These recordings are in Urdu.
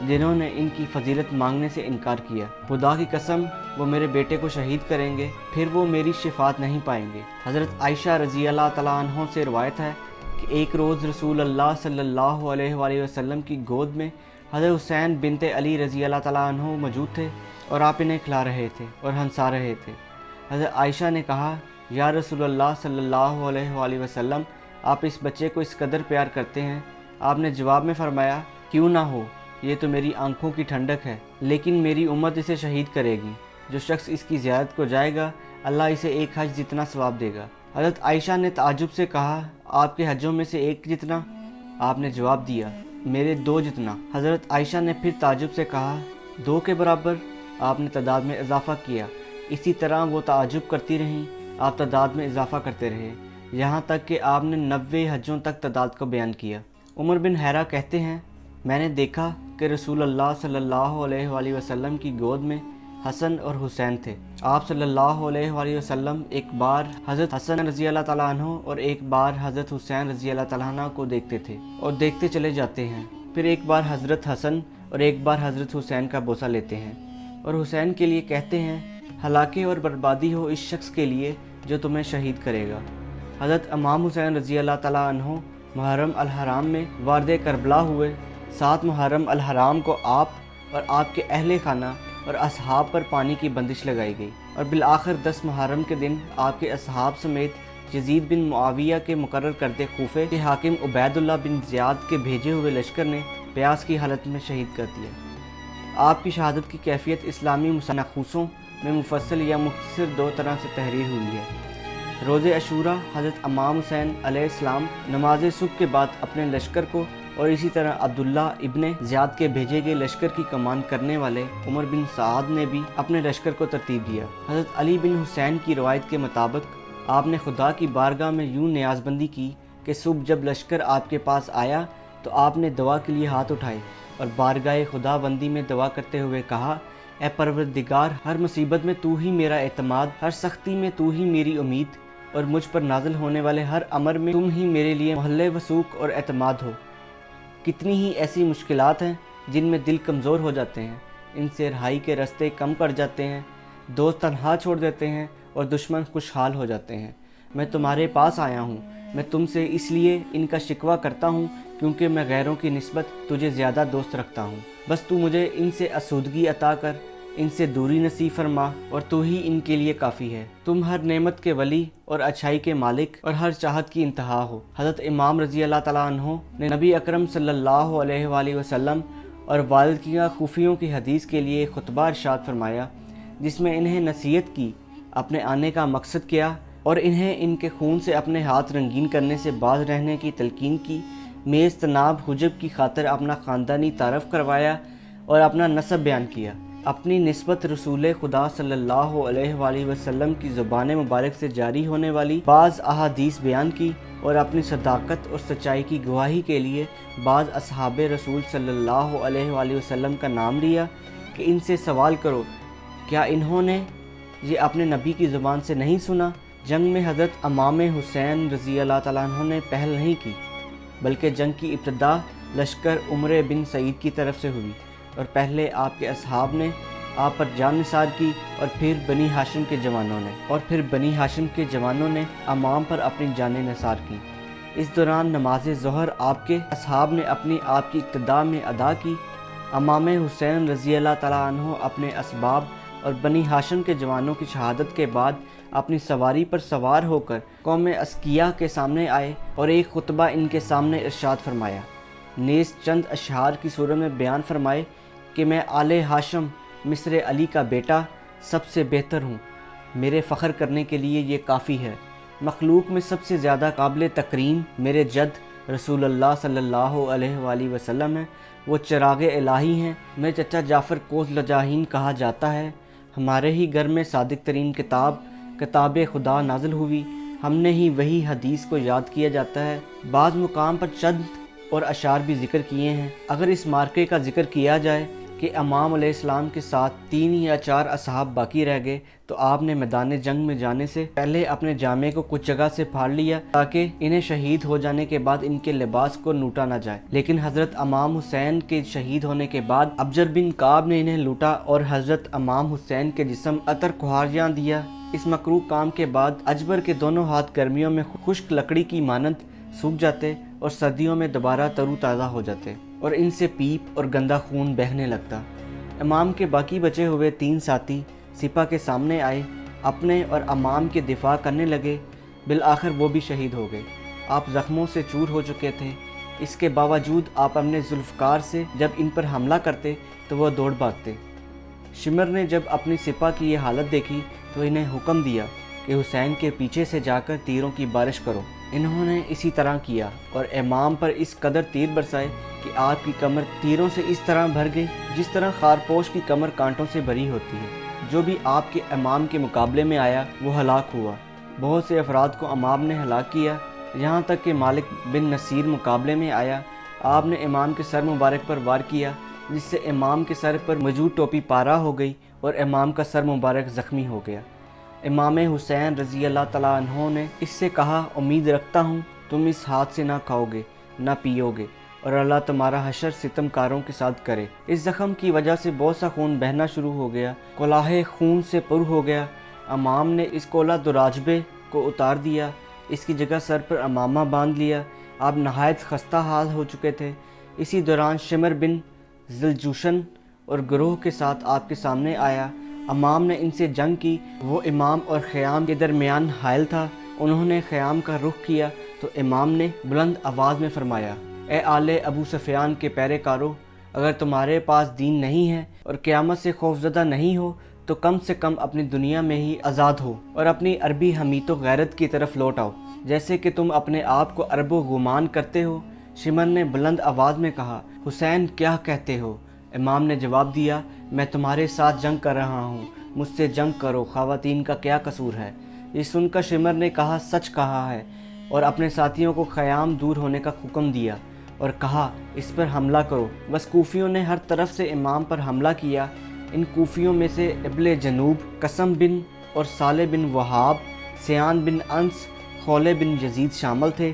جنہوں نے ان کی فضیلت مانگنے سے انکار کیا۔ خدا کی قسم وہ میرے بیٹے کو شہید کریں گے، پھر وہ میری شفاعت نہیں پائیں گے۔ حضرت عائشہ رضی اللہ تعالیٰ عنہ سے روایت ہے کہ ایک روز رسول اللہ صلی اللہ علیہ وآلہ وسلم کی گود میں حضرت حسین بنت علی رضی اللہ تعالیٰ عنہ موجود تھے اور آپ انہیں کھلا رہے تھے اور ہنسا رہے تھے۔ حضرت عائشہ نے کہا، یا رسول اللہ صلی اللہ علیہ وآلہ وسلم، آپ اس بچے کو اس قدر پیار کرتے ہیں؟ آپ نے جواب میں فرمایا، کیوں نہ ہو، یہ تو میری آنکھوں کی ٹھنڈک ہے، لیکن میری امت اسے شہید کرے گی۔ جو شخص اس کی زیارت کو جائے گا اللہ اسے ایک حج جتنا ثواب دے گا۔ حضرت عائشہ نے تعجب سے کہا، آپ کے حجوں میں سے ایک جتنا؟ آپ نے جواب دیا، میرے 2 جتنا۔ حضرت عائشہ نے پھر تعجب سے کہا، 2 کے برابر؟ آپ نے تعداد میں اضافہ کیا۔ اسی طرح وہ تعجب کرتی رہیں، آپ تعداد میں اضافہ کرتے رہے، یہاں تک کہ آپ نے 90 حجوں تک تعداد کو بیان کیا۔ عمر بن حیرہ کہتے ہیں، میں نے دیکھا کہ رسول اللہ صلی اللہ علیہ وآلہ وسلم کی گود میں حسن اور حسین تھے۔ آپ صلی اللہ علیہ وآلہ وسلم ایک بار حضرت حسن رضی اللہ تعالیٰ عنہ اور ایک بار حضرت حسین رضی اللہ تعالیٰ عنہ کو دیکھتے تھے اور دیکھتے چلے جاتے ہیں، پھر ایک بار حضرت حسن اور ایک بار حضرت حسین کا بوسہ لیتے ہیں اور حسین کے لیے کہتے ہیں، ہلاکت اور بربادی ہو اس شخص کے لیے جو تمہیں شہید کرے گا۔ حضرت امام حسین رضی اللہ تعالیٰ عنہ محرم الحرام میں وارد کربلا ہوئے۔ 7 محرم الحرام کو آپ اور آپ کے اہل خانہ اور اصحاب پر پانی کی بندش لگائی گئی، اور بالآخر 10 محرم کے دن آپ کے اصحاب سمیت یزید بن معاویہ کے مقرر کردے کوفے کے حاکم عبید اللہ بن زیاد کے بھیجے ہوئے لشکر نے پیاس کی حالت میں شہید کر دیا۔ آپ کی شہادت کی کیفیت اسلامی مصنفوں میں مفصل یا مختصر 2 طرح سے تحریر ہوئی ہے۔ روز عاشوراء حضرت امام حسین علیہ السلام نماز صبح کے بعد اپنے لشکر کو اور اسی طرح عبداللہ ابن زیاد کے بھیجے گئے لشکر کی کمان کرنے والے عمر بن سعد نے بھی اپنے لشکر کو ترتیب دیا۔ حضرت علی بن حسین کی روایت کے مطابق آپ نے خدا کی بارگاہ میں یوں نیاز بندی کی کہ صبح جب لشکر آپ کے پاس آیا تو آپ نے دعا کے لیے ہاتھ اٹھائے اور بارگاہ خدا بندی میں دعا کرتے ہوئے کہا، اے پروردگار، ہر مصیبت میں تو ہی میرا اعتماد، ہر سختی میں تو ہی میری امید، اور مجھ پر نازل ہونے والے ہر امر میں تم ہی میرے لیے محل وثوق اور اعتماد ہو۔ کتنی ہی ایسی مشکلات ہیں جن میں دل کمزور ہو جاتے ہیں، ان سے رہائی کے راستے کم پڑ جاتے ہیں، دوست تنہا چھوڑ دیتے ہیں اور دشمن خوشحال ہو جاتے ہیں۔ میں تمہارے پاس آیا ہوں، میں تم سے اس لیے ان کا شکوہ کرتا ہوں کیونکہ میں غیروں کی نسبت تجھے زیادہ دوست رکھتا ہوں۔ بس تو مجھے ان سے آسودگی عطا کر، ان سے دوری نصیب فرما، اور تو ہی ان کے لیے کافی ہے۔ تم ہر نعمت کے ولی اور اچھائی کے مالک اور ہر چاہت کی انتہا ہو۔ حضرت امام رضی اللہ تعالیٰ عنہ نے نبی اکرم صلی اللہ علیہ وآلہ وسلم اور والد کی خفیوں کی حدیث کے لیے خطبہ ارشاد فرمایا، جس میں انہیں نصیحت کی، اپنے آنے کا مقصد کیا اور انہیں ان کے خون سے اپنے ہاتھ رنگین کرنے سے باز رہنے کی تلقین کی، میز تناب حجب کی خاطر اپنا خاندانی تعارف کروایا اور اپنا نسب بیان کیا، اپنی نسبت رسول خدا صلی اللہ علیہ وآلہ وسلم کی زبان مبارک سے جاری ہونے والی بعض احادیث بیان کی، اور اپنی صداقت اور سچائی کی گواہی کے لیے بعض اصحاب رسول صلی اللہ علیہ وآلہ وسلم کا نام لیا کہ ان سے سوال کرو، کیا انہوں نے یہ اپنے نبی کی زبان سے نہیں سنا؟ جنگ میں حضرت امام حسین رضی اللہ تعالیٰ عنہ نے پہل نہیں کی، بلکہ جنگ کی ابتدا لشکر عمر بن سعید کی طرف سے ہوئی، اور پہلے آپ کے اصحاب نے آپ پر جان نثار کی، اور پھر بنی ہاشم کے جوانوں نے امام پر اپنی جانیں نثار کی۔ اس دوران نماز ظہر آپ کے اصحاب نے اپنی آپ کی ابتدا میں ادا کی۔ امام حسین رضی اللہ تعالیٰ عنہ اپنے اسباب اور بنی ہاشم کے جوانوں کی شہادت کے بعد اپنی سواری پر سوار ہو کر قوم اسکیہ کے سامنے آئے اور ایک خطبہ ان کے سامنے ارشاد فرمایا، نیز چند اشعار کی صورت میں بیان فرمائے کہ میں آل ہاشم مصر علی کا بیٹا سب سے بہتر ہوں، میرے فخر کرنے کے لیے یہ کافی ہے۔ مخلوق میں سب سے زیادہ قابل تکریم میرے جد رسول اللہ صلی اللہ علیہ وآلہ وسلم ہیں، وہ چراغ الہی ہیں۔ میں چچا جعفر کوس لجاہین کہا جاتا ہے۔ ہمارے ہی گھر میں صادق ترین کتاب خدا نازل ہوئی، ہم نے ہی وہی حدیث کو یاد کیا جاتا ہے۔ بعض مقام پر چند اور اشعار بھی ذکر کیے ہیں۔ اگر اس مارکے کا ذکر کیا جائے کہ امام علیہ السلام کے ساتھ 3 یا 4 اصحاب باقی رہ گئے تو آپ نے میدان جنگ میں جانے سے پہلے اپنے جامے کو کچھ جگہ سے پھاڑ لیا تاکہ انہیں شہید ہو جانے کے بعد ان کے لباس کو لوٹا نہ جائے، لیکن حضرت امام حسین کے شہید ہونے کے بعد ابجر بن کعب نے انہیں لوٹا اور حضرت امام حسین کے جسم عطر کھوارجاں دیا۔ اس مکروہ کام کے بعد اجبر کے دونوں ہاتھ گرمیوں میں خشک لکڑی کی مانند سوکھ جاتے اور سردیوں میں دوبارہ ترو تازہ ہو جاتے اور ان سے پیپ اور گندا خون بہنے لگتا۔ امام کے باقی بچے ہوئے 3 ساتھی سپہ کے سامنے آئے، اپنے اور امام کے دفاع کرنے لگے، بالآخر وہ بھی شہید ہو گئے۔ آپ زخموں سے چور ہو چکے تھے، اس کے باوجود آپ اپنے ذوالفقار سے جب ان پر حملہ کرتے تو وہ دوڑ بھاگتے۔ شمر نے جب اپنی سپہ کی یہ حالت دیکھی تو انہیں حکم دیا کہ حسین کے پیچھے سے جا کر تیروں کی بارش کرو۔ انہوں نے اسی طرح کیا اور امام پر اس قدر تیر برسائے کہ آپ کی کمر تیروں سے اس طرح بھر گئی جس طرح خارپوش کی کمر کانٹوں سے بھری ہوتی ہے۔ جو بھی آپ کے امام کے مقابلے میں آیا وہ ہلاک ہوا۔ بہت سے افراد کو امام نے ہلاک کیا، یہاں تک کہ مالک بن نصیر مقابلے میں آیا۔ آپ نے امام کے سر مبارک پر وار کیا جس سے امام کے سر پر موجود ٹوپی پارا ہو گئی اور امام کا سر مبارک زخمی ہو گیا۔ امام حسین رضی اللہ تعالیٰ عنہ نے اس سے کہا، امید رکھتا ہوں تم اس ہاتھ سے نہ کھاؤ گے نہ پیو گے اور اللہ تمہارا حشر ستم کاروں کے ساتھ کرے۔ اس زخم کی وجہ سے بہت سا خون بہنا شروع ہو گیا، کلاہ خون سے پر ہو گیا۔ امام نے اس کولا دراجبے کو اتار دیا، اس کی جگہ سر پر امامہ باندھ لیا۔ آپ نہایت خستہ حال ہو چکے تھے۔ اسی دوران شمر بن ذوالجوشن اور گروہ کے ساتھ آپ کے سامنے آیا۔ امام نے ان سے جنگ کی، وہ امام اور خیام کے درمیان حائل تھا۔ انہوں نے خیام کا رخ کیا تو امام نے بلند آواز میں فرمایا، اے آل ابو سفیان کے پیرے کارو، اگر تمہارے پاس دین نہیں ہے اور قیامت سے خوفزدہ نہیں ہو تو کم سے کم اپنی دنیا میں ہی آزاد ہو اور اپنی عربی حمیت و غیرت کی طرف لوٹ آؤ جیسے کہ تم اپنے آپ کو عرب و گمان کرتے ہو۔ شمر نے بلند آواز میں کہا، حسین کیا کہتے ہو؟ امام نے جواب دیا، میں تمہارے ساتھ جنگ کر رہا ہوں، مجھ سے جنگ کرو، خواتین کا کیا قصور ہے؟ یہ سن کر شمر نے کہا، سچ کہا ہے، اور اپنے ساتھیوں کو خیام دور ہونے کا حکم دیا اور کہا، اس پر حملہ کرو۔ بس کوفیوں نے ہر طرف سے امام پر حملہ کیا۔ ان کوفیوں میں سے ابل جنوب، قسم بن اور صالح بن وہاب، سیان بن انس، خولے بن یزید شامل تھے۔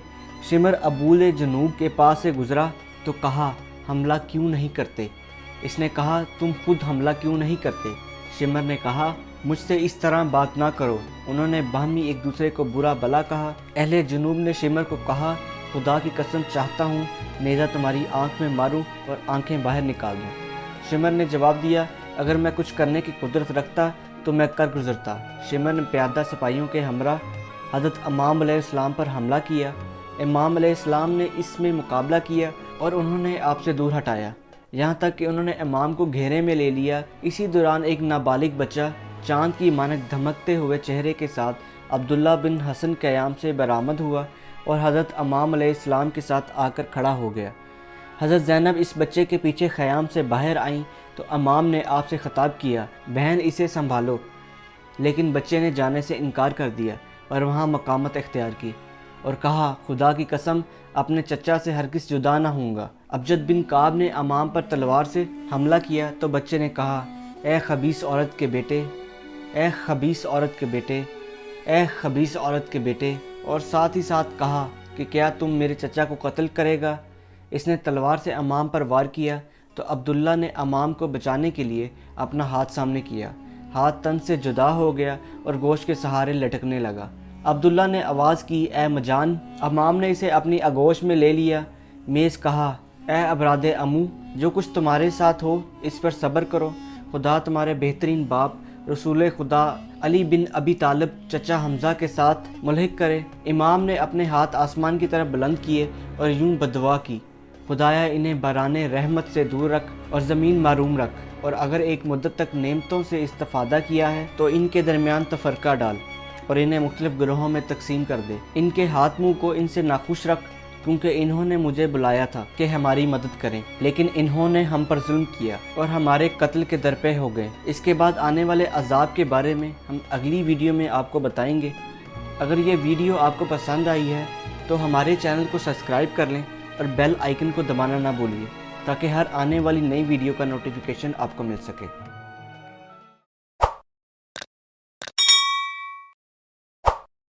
شمر ابول جنوب کے پاس سے گزرا تو کہا، حملہ کیوں نہیں کرتے؟ اس نے کہا، تم خود حملہ کیوں نہیں کرتے؟ شمر نے کہا، مجھ سے اس طرح بات نہ کرو۔ انہوں نے باہمی ایک دوسرے کو برا بلا کہا۔ اہل جنوب نے شمر کو کہا، خدا کی قسم چاہتا ہوں نیزہ تمہاری آنکھ میں ماروں اور آنکھیں باہر نکال دوں۔ شمر نے جواب دیا، اگر میں کچھ کرنے کی قدرت رکھتا تو میں کر گزرتا۔ شمر نے پیادہ سپاہیوں کے ہمراہ حضرت امام علیہ السلام پر حملہ کیا۔ امام علیہ السلام نے اس میں مقابلہ کیا اور انہوں نے آپ سے دور ہٹایا، یہاں تک کہ انہوں نے امام کو گھیرے میں لے لیا۔ اسی دوران ایک نابالغ بچہ چاند کی مانند دھمکتے ہوئے چہرے کے ساتھ عبداللہ بن حسن قیام سے برآمد ہوا اور حضرت امام علیہ السلام کے ساتھ آ کر کھڑا ہو گیا۔ حضرت زینب اس بچے کے پیچھے خیام سے باہر آئیں تو امام نے آپ سے خطاب کیا، بہن اسے سنبھالو، لیکن بچے نے جانے سے انکار کر دیا اور وہاں مقامت اختیار کی اور کہا، خدا کی قسم اپنے چچا سے ہرگز جدا نہ ہوں گا۔ ابجد بن کعب نے امام پر تلوار سے حملہ کیا تو بچے نے کہا، اے خبیث عورت کے بیٹے، اے خبیث عورت کے بیٹے، اے خبیث عورت کے بیٹے، اور ساتھ ہی ساتھ کہا کہ کیا تم میرے چچا کو قتل کرے گا؟ اس نے تلوار سے امام پر وار کیا تو عبداللہ نے امام کو بچانے کے لیے اپنا ہاتھ سامنے کیا۔ ہاتھ تن سے جدا ہو گیا اور گوشت کے سہارے لٹکنے لگا۔ عبداللہ نے آواز کی، اے مجان! امام نے اسے اپنی آغوش میں لے لیا۔ میز کہا، اے ابراد امو، جو کچھ تمہارے ساتھ ہو اس پر صبر کرو، خدا تمہارے بہترین باپ رسول خدا علی بن ابی طالب چچا حمزہ کے ساتھ ملحق کرے۔ امام نے اپنے ہاتھ آسمان کی طرف بلند کیے اور یوں بددعا کی، خدایا انہیں باران رحمت سے دور رکھ اور زمین معروم رکھ، اور اگر ایک مدت تک نعمتوں سے استفادہ کیا ہے تو ان کے درمیان تفرقہ ڈال اور انہیں مختلف گروہوں میں تقسیم کر دے۔ ان کے ہاتھ منہ کو ان سے ناخوش رکھ، کیونکہ انہوں نے مجھے بلایا تھا کہ ہماری مدد کریں، لیکن انہوں نے ہم پر ظلم کیا اور ہمارے قتل کے درپے ہو گئے۔ اس کے بعد آنے والے عذاب کے بارے میں ہم اگلی ویڈیو میں آپ کو بتائیں گے۔ اگر یہ ویڈیو آپ کو پسند آئی ہے تو ہمارے چینل کو سبسکرائب کر لیں اور بیل آئیکن کو دبانا نہ بھولیے۔ تاکہ ہر آنے والی نئی ویڈیو کا نوٹیفیکیشن آپ کو مل سکے۔